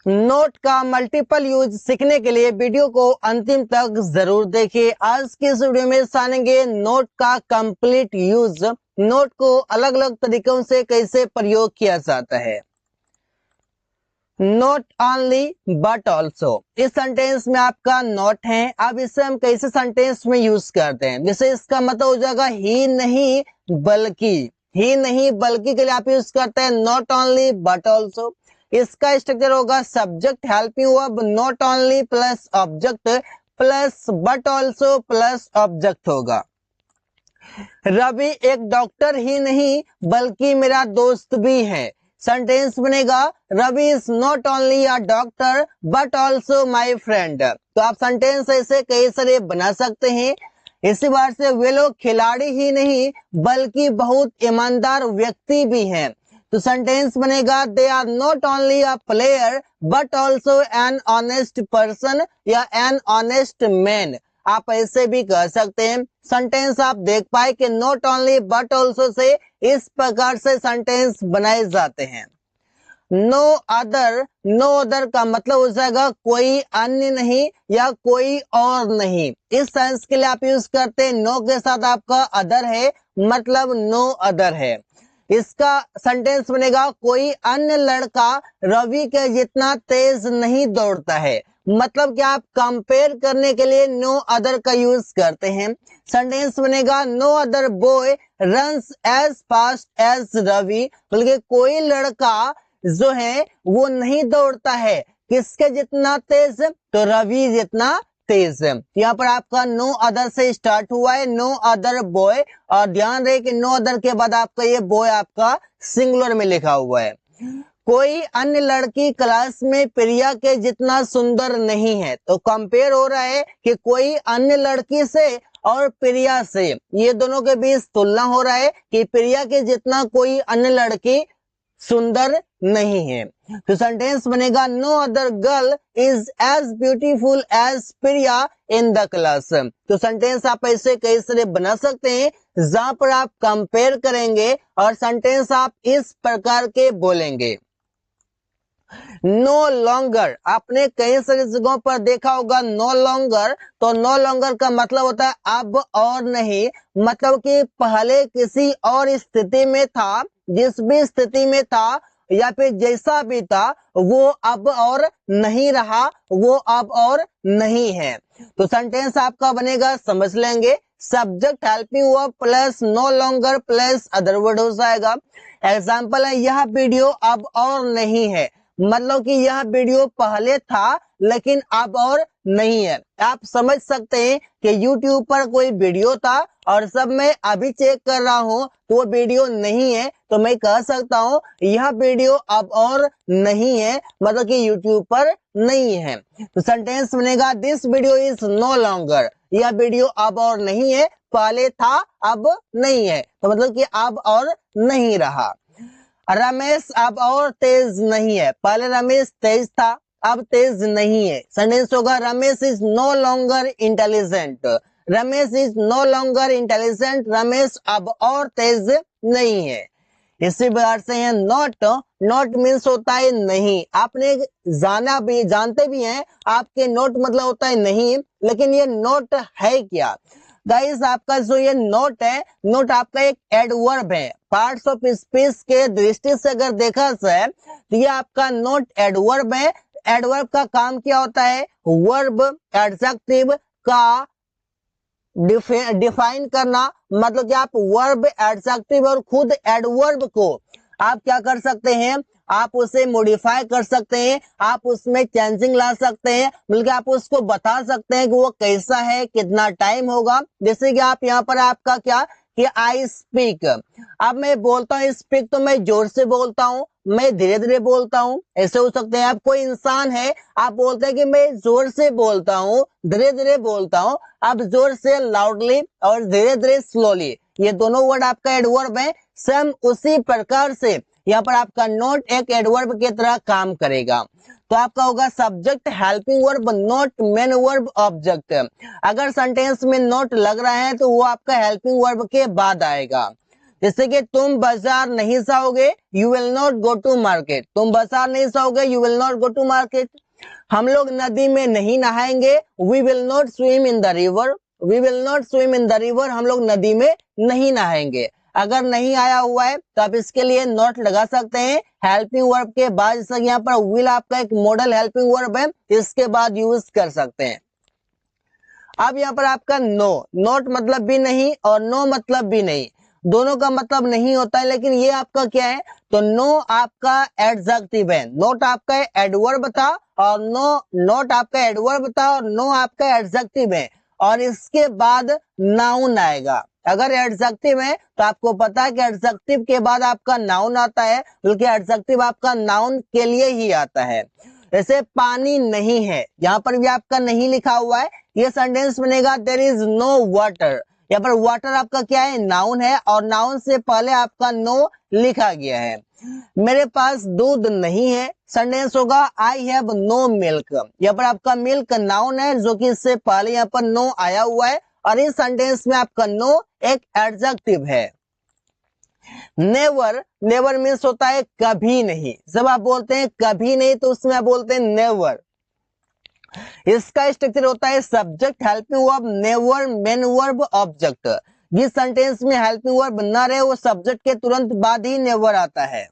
Note का multiple use सीखने के लिए वीडियो को अंतिम तक जरूर देखिए। आज के इस वीडियो में जानेंगे नोट का कंप्लीट यूज, नोट को अलग अलग तरीकों से कैसे प्रयोग किया जाता है। नॉट ओनली बट ऑल्सो, इस सेंटेंस में आपका नॉट है। अब इसे हम कैसे सेंटेंस में यूज करते हैं, जैसे इसका मतलब हो जाएगा ही नहीं बल्कि, ही नहीं बल्कि के लिए आप यूज करते हैं नॉट ओनली बट ऑल्सो। इसका स्ट्रक्चर होगा subject helping verb not only plus object plus but also plus object होगा। रवि एक डॉक्टर ही नहीं बल्कि मेरा दोस्त भी है। सेंटेंस बनेगा Ravi is not only a doctor but also my friend. तो आप सेंटेंस ऐसे कई सारे बना सकते हैं। इसी बार से वे लोग खिलाड़ी ही नहीं बल्कि बहुत ईमानदार व्यक्ति भी हैं। तो सेंटेंस बनेगा they are not only a player but also an honest person या एन ऑनेस्ट मैन। आप ऐसे भी कह सकते हैं। सेंटेंस आप देख पाए कि not only but also say इस प्रकार से सेंटेंस बनाए जाते हैं। नो अदर, नो अदर का मतलब हो जाएगा कोई अन्य नहीं या कोई और नहीं। इस सेंस के लिए आप यूज करते हैं नो के साथ आपका अदर है, मतलब नो अदर है। इसका सेंटेंस बनेगा कोई अन्य लड़का रवि के जितना तेज नहीं दौड़ता है। मतलब कि आप कंपेयर करने के लिए नो अदर का यूज करते हैं। सेंटेंस बनेगा no other boy runs as fast as Ravi, बल्कि कोई लड़का जो है वो नहीं दौड़ता है किसके जितना तेज, तो रवि जितना तेज। यहाँ पर आपका नो अदर से स्टार्ट हुआ है, नो अदर बॉय, और ध्यान रहे कि नो अदर के बाद आपका ये बॉय आपका सिंगुलर में लिखा हुआ है। कोई अन्य लड़की क्लास में प्रिया के जितना सुंदर नहीं है। तो कंपेयर हो रहा है कि कोई अन्य लड़की से और प्रिया से, ये दोनों के बीच तुलना हो रहा है कि प्रिया के जितना कोई अन्य लड़की सुंदर नहीं है। तो सेंटेंस बनेगा no other girl is as beautiful as Priya in the class. तो सेंटेंस आप ऐसे कई सारे बना सकते हैं जहां पर आप कंपेयर करेंगे और सेंटेंस आप इस प्रकार के बोलेंगे। नो लॉन्गर, आपने कई सारी जगहों पर देखा होगा नो लॉन्गर। तो नो लॉन्गर का मतलब होता है अब और नहीं, मतलब कि पहले किसी और स्थिति में था, जिस भी स्थिति में था या फिर जैसा भी था वो अब और नहीं रहा, वो अब और नहीं है। तो सेंटेंस आपका बनेगा, समझ लेंगे, subject helping verb plus no longer plus other word हो जाएगा। एग्जाम्पल है यह वीडियो अब और नहीं है, मतलब कि यह वीडियो पहले था लेकिन अब और नहीं है। आप समझ सकते हैं कि YouTube पर कोई वीडियो था और सब मैं अभी चेक कर रहा हूं तो वो वीडियो नहीं है, तो मैं कह सकता हूं यह वीडियो अब और नहीं है, मतलब कि YouTube पर नहीं है। तो सेंटेंस बनेगा this video is no longer, यह वीडियो अब और नहीं है, पहले था अब नहीं है, तो मतलब कि अब और नहीं रहा। रमेश अब और तेज नहीं है, पहले रमेश तेज था अब तेज नहीं है। सेंटेंस होगा Ramesh is no longer intelligent, Ramesh is no longer intelligent, Ramesh अब और तेज नहीं है। इसी प्रकार से है नॉट, नॉट मीन्स होता है नहीं। आपने जाना भी, जानते भी हैं आपके नोट मतलब होता है नहीं, लेकिन ये नोट है क्या गाइस? आपका जो ये नोट है, नोट आपका एक एडवर्ब है। पार्ट्स ऑफ स्पीच के दृष्टि से अगर देखा जाए तो ये आपका नोट एडवर्ब है। एडवर्ब का काम क्या होता है? वर्ब एडजेक्टिव का डिफाइन करना, मतलब कि आप वर्ब एडजेक्टिव और खुद एडवर्ब को आप क्या कर सकते हैं, आप उसे मॉडिफाई कर सकते हैं, आप उसमें चेंजिंग ला सकते हैं, बल्कि आप उसको बता सकते हैं कि वो कैसा है, कितना टाइम होगा। जैसे कि आप यहाँ पर आपका क्या कि आई स्पीक, अब मैं बोलता हूँ स्पीक तो मैं जोर से बोलता हूँ, मैं धीरे धीरे बोलता हूँ, ऐसे हो सकते हैं। आप कोई इंसान है, आप बोलते हैं कि मैं जोर से बोलता हूँ, धीरे धीरे बोलता हूँ। अब जोर से लाउडली और धीरे धीरे स्लोली, ये दोनों वर्ड आपका एडवर्ब है। सेम उसी प्रकार से यहाँ पर आपका नोट एक एडवर्ब की तरह काम करेगा। तो आपका होगा subject helping verb note main verb object. अगर सेंटेंस में नोट लग रहा है तो वो आपका हेल्पिंग वर्ब के बाद आएगा। जैसे कि तुम बाजार नहीं जाओगे, you will not go to market. तुम बाजार नहीं जाओगे, you will not go to market. हम लोग नदी में नहीं नहाएंगे, we will not swim in the river. We will not swim in the river, हम लोग नदी में नहीं नहाएंगे। अगर नहीं आया हुआ है तो आप इसके लिए नॉट लगा सकते हैं हेल्पिंग वर्ब के बाद। जैसा यहाँ पर विल आपका एक मॉडल हेल्पिंग वर्ब है, इसके बाद यूज कर सकते हैं। अब यहाँ पर आपका नो, नॉट मतलब भी नहीं और नो मतलब भी नहीं, दोनों का मतलब नहीं होता है, लेकिन ये आपका क्या है, तो नो आपका एडजेक्टिव है, नोट आपका एडवर्ब था और नोट आपका एडवर्ब था और नो आपका एडजेक्टिव है, और इसके बाद नाउन आएगा। अगर एडजेक्टिव है तो आपको पता है कि एडजेक्टिव के बाद आपका नाउन आता है, बल्कि एडजेक्टिव आपका नाउन के लिए ही आता है। जैसे पानी नहीं है, यहाँ पर भी आपका नहीं लिखा हुआ है, ये सेंटेंस बनेगा देयर इज नो वाटर। यहाँ पर वाटर आपका क्या है, नाउन है, और नाउन से पहले आपका नो लिखा गया है। मेरे पास दूध नहीं है, सेंटेंस होगा आई हैव नो मिल्क। यहाँ पर आपका मिल्क नाउन है, जो कि इससे पहले यहाँ पर नो आया हुआ है, और इस सेंटेंस में आपका नो एक एडजेक्टिव है। नेवर, नेवर मीन्स होता है कभी नहीं। जब आप बोलते हैं कभी नहीं तो उसमें आप बोलते हैं नेवर। इसका स्ट्रक्चर होता है subject helping verb never main verb object. जिस सेंटेंस में हेल्पिंग वर्ब न रहे वो सब्जेक्ट के तुरंत बाद ही नेवर आता है।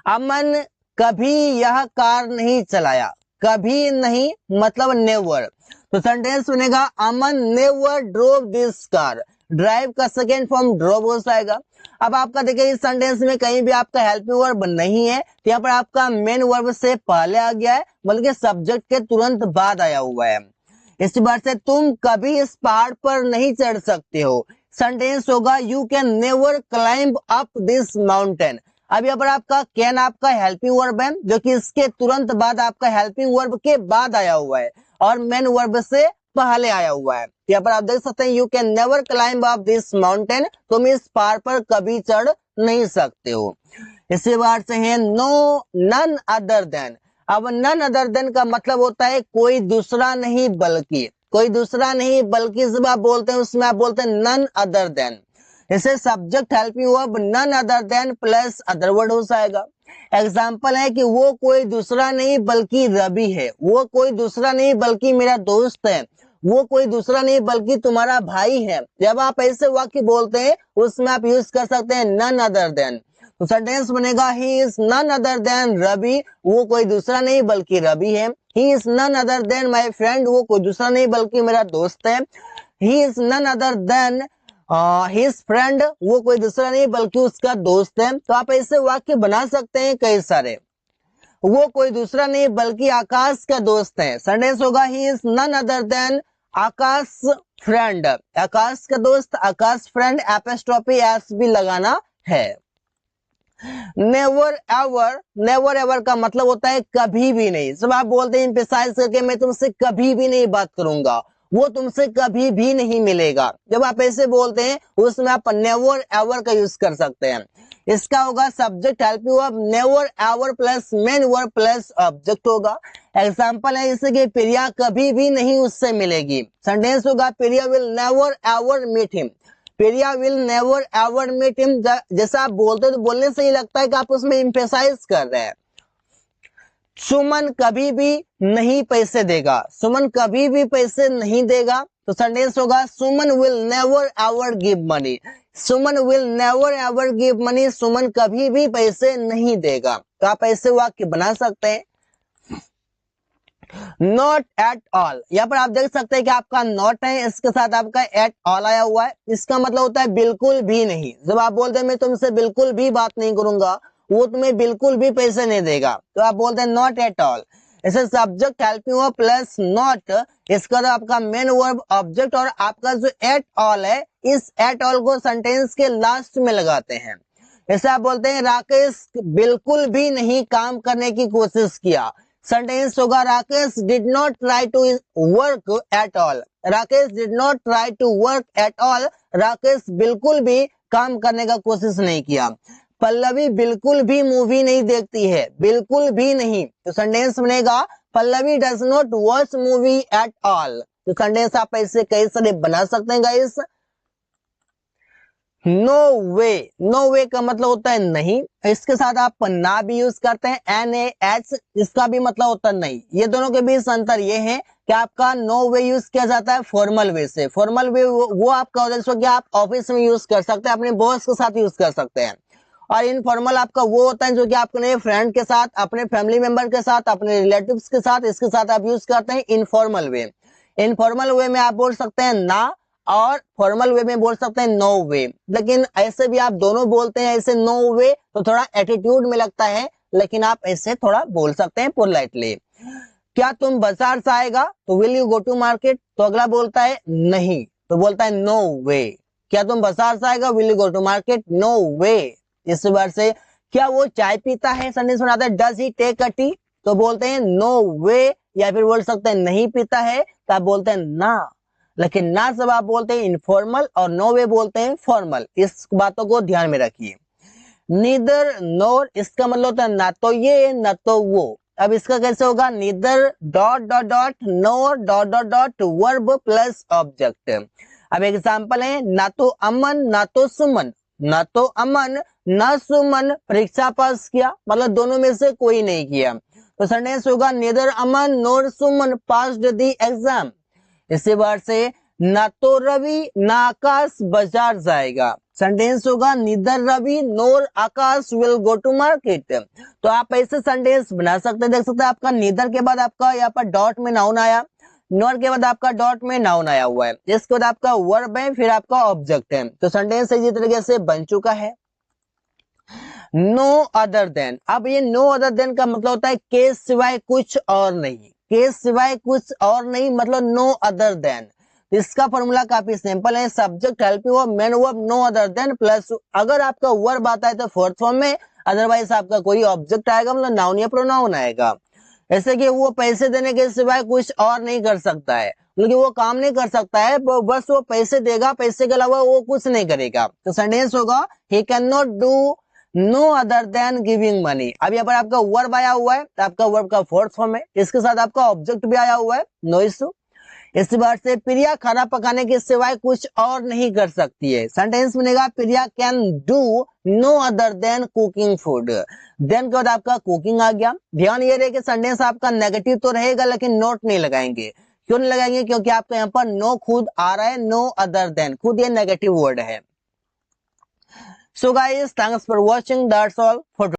अमन कभी यह कार नहीं चलाया, कभी नहीं मतलब नेवर, तो सेंटेंस बनेगा Aman never drove this car. Drive का सेकेंड फॉर्म ड्रोव हो जाएगा। अब आपका देखिए इस सेंटेंस में कहीं भी आपका हेल्पिंग वर्ब नहीं है, तो यहाँ पर आपका मेन वर्ब से पहले आ गया है, बल्कि सब्जेक्ट के तुरंत बाद आया हुआ है। इसी बात से तुम कभी इस पहाड़ पर नहीं चढ़ सकते हो, सेंटेंस होगा you can never climb up this mountain. अब यहाँ पर आपका कैन आपका हेल्पिंग वर्ब है, जो कि इसके तुरंत बाद आपका हेल्पिंग वर्ब के बाद आया हुआ है और मेन वर्ब से पहले आया हुआ है। यहाँ पर आप देख सकते हैं you can never climb up this mountain, तुम इस पहाड़ पर कभी चढ़ नहीं सकते हो। इसी बात से है नो नन अदर देन। अब नन अदर देन का मतलब होता है कोई दूसरा नहीं बल्कि, कोई दूसरा नहीं बल्कि जब आप बोलते हैं उसमें आप बोलते हैं नन अदर देन। इसे subject helping verb none other than plus other word हो जाएगा। एग्जाम्पल है कि वो कोई दूसरा नहीं बल्कि रवि है, वो कोई दूसरा नहीं बल्कि मेरा दोस्त है, वो कोई दूसरा नहीं बल्कि तुम्हारा भाई है। जब आप ऐसे वाक्य बोलते हैं उसमें आप यूज कर सकते हैं नन अदर देन। तो सेंटेंस बनेगा he is none other than Ravi, वो कोई दूसरा नहीं बल्कि रवि है। He is none other than my friend, वो कोई दूसरा नहीं बल्कि मेरा दोस्त है। He is none other than his friend, वो कोई दूसरा नहीं बल्कि उसका दोस्त है। तो आप ऐसे वाक्य बना सकते हैं कई सारे। वो कोई दूसरा नहीं बल्कि आकाश का दोस्त है, सेंटेंस होगा he is none other than Akash friend. Akash का दोस्त, आकाश फ्रेंड, एपोस्ट्रोफी एस भी लगाना है। नेवर एवर, नेवर एवर का मतलब होता है कभी भी नहीं। जब आप बोलते हैं एम्फसाइज करके मैं तुमसे कभी भी नहीं बात करूंगा, वो तुमसे कभी भी नहीं मिलेगा, जब आप ऐसे बोलते हैं उसमें आप नेवर एवर का यूज कर सकते हैं। इसका होगा subject helping verb never ever plus main verb plus object होगा। एग्जांपल है जैसे कि प्रिया कभी भी नहीं उससे मिलेगी, सेंटेंस होगा Priya will never ever meet him. Priya will never ever meet him. जैसा आप बोलते तो बोलने से ही लगता है कि आप उसमें एम्फसाइज कर रहे हैं। सुमन कभी भी नहीं पैसे देगा, सुमन कभी भी पैसे नहीं देगा, तो सेंटेंस होगा Suman will never ever give money. Suman will never ever give money, Suman कभी भी पैसे नहीं देगा। तो आप ऐसे वाक्य बना सकते हैं। नॉट एट ऑल, यहाँ पर आप देख सकते हैं कि आपका नॉट है, इसके साथ आपका एट ऑल आया हुआ है। इसका मतलब होता है बिल्कुल भी नहीं। जब आप बोलते हैं मैं तुमसे बिल्कुल भी बात नहीं करूंगा, वो तुम्हें बिल्कुल भी पैसे नहीं देगा, तो आप बोलते हैं नॉट एट ऑल। इसे subject helping verb plus not, इसका तो आपका मेन वर्ब ऑब्जेक्ट, और आपका जो एट ऑल है इस एट ऑल को सेंटेंस के लास्ट में लगाते हैं। जैसे आप बोलते हैं राकेश बिल्कुल भी नहीं काम करने की कोशिश किया, सेंटेंस होगा Rakesh did not try to work at all. Rakesh did not try to work at all, Rakesh बिल्कुल भी काम करने का कोशिश नहीं किया। पल्लवी बिल्कुल भी मूवी नहीं देखती है, बिल्कुल भी नहीं, तो सेंटेंस बनेगा Pallavi does not watch movie at all. तो सेंटेंस आप ऐसे कई सारे बना सकते हैं गाइस। नो वे, नो वे का मतलब होता है नहीं, इसके साथ आप ना भी यूज करते हैं, NaH, इसका भी मतलब होता है नहीं। ये दोनों के बीच अंतर ये है कि आपका नो वे यूज किया जाता है फॉर्मल वे से। फॉर्मल वे वो आपका होता है जिसको कि आप ऑफिस में यूज कर सकते हैं, अपने बॉस के साथ यूज कर सकते हैं। और इनफॉर्मल आपका वो होता है जो कि आप अपने फ्रेंड के साथ, अपने फैमिली मेंबर के साथ, अपने रिलेटिव्स के साथ, इसके साथ आप यूज करते हैं इनफॉर्मल वे। इनफॉर्मल वे में आप बोल सकते हैं ना, और फॉर्मल वे में बोल सकते हैं नो वे। लेकिन ऐसे भी आप दोनों बोलते हैं, ऐसे नो वे तो थोड़ा एटीट्यूड में लगता है, लेकिन आप ऐसे थोड़ा बोल सकते हैं पोलाइटली। क्या तुम बाजार से आएगा, तो will you go to market, तो अगला बोलता है नहीं, तो बोलता है नो वे। क्या तुम बाजार से आएगा, will you go to market, no way. इस बार से क्या वो चाय पीता है, सेंटेंस में आता है does he take a tea, तो बोलते हैं नो वे। या फिर बोल सकते हैं नहीं पीता है, तो आप बोलते हैं ना। लेकिन ना सब आप बोलते हैं इनफॉर्मल, और नो वे बोलते हैं फॉर्मल। इस बातों को ध्यान में रखिए। नीदर नोर, इसका मतलब होता है ना तो ये ना तो वो। अब इसका कैसे होगा, neither dot dot dot nor dot dot dot verb plus object. अब एग्जांपल है, ना तो अमन ना तो सुमन। ना तो अमन ना सुमन परीक्षा पास किया, मतलब दोनों में से कोई नहीं किया, तो सेंटेंस होगा neither Aman NOR Suman passed the exam. इसी बार से ना तो रवि ना आकाश बाजार जाएगा, सेंटेंस होगा neither Ravi nor Akash will go to market. तो आप ऐसे सेंटेंस बना सकते हैं। देख सकते हैं आपका नीदर के बाद आपका यहाँ पर डॉट में नाउन आया, नोर के बाद आपका डॉट में नाउन आया हुआ है, इसके बाद आपका वर्ब है, फिर आपका ऑब्जेक्ट है, तो सेंटेंस इसी तरीके से बन चुका है। नो अदर देन, अब ये नो अदर देन का मतलब होता है के सिवाय कुछ और नहीं। के सिवाय कुछ और नहीं मतलब नो अदर देन। इसका फॉर्मूला काफी सिंपल है, subject helping verb main verb no other than plus अगर आपका वर्ब आता है तो फोर्थ फॉर्म में, अदरवाइज आपका कोई ऑब्जेक्ट आएगा, मतलब नाउन या प्रोनाउन आएगा। ऐसे कि वो पैसे देने के सिवाय कुछ और नहीं कर सकता है, क्योंकि वो काम नहीं कर सकता है, बस वो पैसे देगा, पैसे के अलावा वो कुछ नहीं करेगा। तो सेंटेंस होगा he can not do no other than giving money. अब यहाँ पर आपका वर्ब आया हुआ है, तो आपका वर्ब का फोर्थ फॉर्म है, इसके साथ आपका ऑब्जेक्ट भी आया हुआ है, नो इशू। इस बार से प्रिया खाना पकाने के सिवाय कुछ और नहीं कर सकती है, सेंटेंस बनेगा Priya can do no other than cooking food. Then के बाद आपका कुकिंग आ गया। ध्यान ये रहे कि सेंटेंस आपका नेगेटिव तो रहेगा, लेकिन नोट नहीं लगाएंगे। क्यों नहीं लगाएंगे, क्योंकि आपका यहाँ पर नो खुद आ रहा है, नो अदर देन खुद ये नेगेटिव वर्ड है। So guys, thanks for watching. That's all for today.